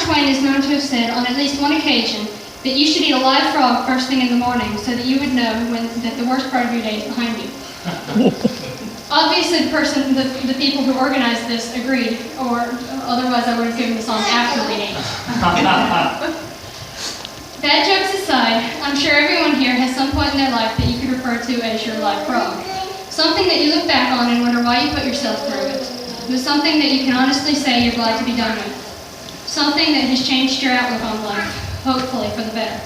Twain is known to have said on at least one occasion that you should eat a live frog first thing in the morning so that you would know that the worst part of your day is behind you. Obviously, the people who organized this agreed, or otherwise I would have given the song after reading it. Bad jokes aside, I'm sure everyone here has some point in their life that you could refer to as your live frog. Something that you look back on and wonder why you put yourself through it. But something that you can honestly say you're glad to be done with. Something that has changed your outlook on life, hopefully for the better.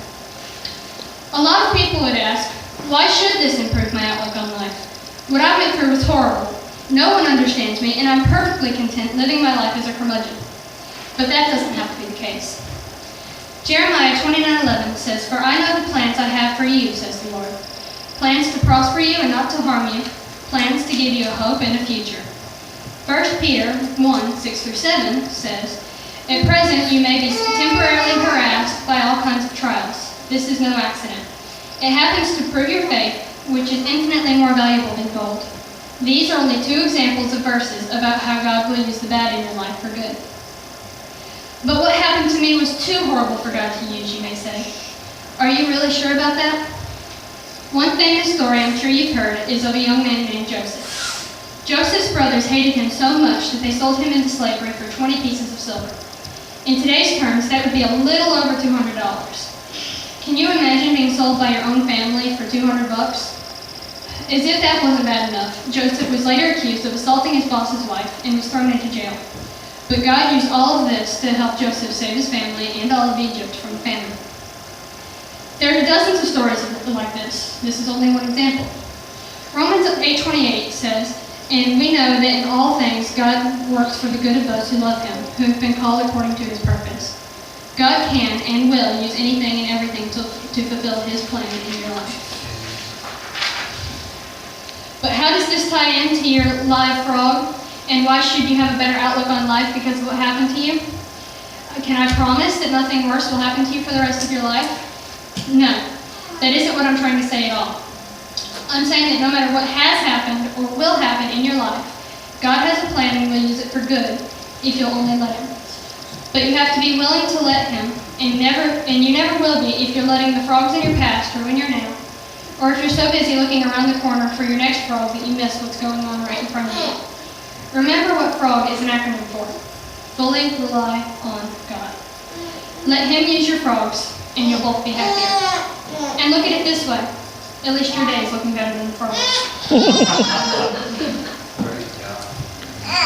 A lot of people would ask, why should this improve my outlook on life? What I went through was horrible. No one understands me, and I'm perfectly content living my life as a curmudgeon. But that doesn't have to be the case. Jeremiah 29:11 says, "For I know the plans I have for you, says the Lord. Plans to prosper you and not to harm you, plans to give you a hope and a future." 1 Peter 1:6-7 says, "At present you may be temporarily harassed by all kinds of trials. This is no accident. It happens to prove your faith, which is infinitely more valuable than gold." These are only two examples of verses about how God will use the bad in your life for good. But what happened to me was too horrible for God to use, you may say. Are you really sure about that? One famous story I'm sure you've heard is of a young man named Joseph. Joseph's brothers hated him so much that they sold him into slavery for 20 pieces of silver. In today's terms, that would be a little over $200. Can you imagine being sold by your own family for $200? As if that wasn't bad enough, Joseph was later accused of assaulting his boss's wife and was thrown into jail. But God used all of this to help Joseph save his family and all of Egypt from famine. There are dozens of stories like this. This is only one example. Romans 8:28 says, "And we know that in all things God works for the good of those who love him, who have been called according to his purpose." God can and will use anything and everything to fulfill his plan in your life. But how does this tie into your live frog? And why should you have a better outlook on life because of what happened to you? Can I promise that nothing worse will happen to you for the rest of your life? No, that isn't what I'm trying to say at all. I'm saying that no matter what has happened or will happen in your life, God has a plan and will use it for good if you'll only let him. But you have to be willing to let him, and you never will be if you're letting the frogs in your past ruin your now, or if you're so busy looking around the corner for your next frog that you miss what's going on right in front of you. Remember what FROG is an acronym for. Fully rely on God. Let him use your frogs, and you'll both be happier. And look at it this way. At least your day is looking better than the frogs.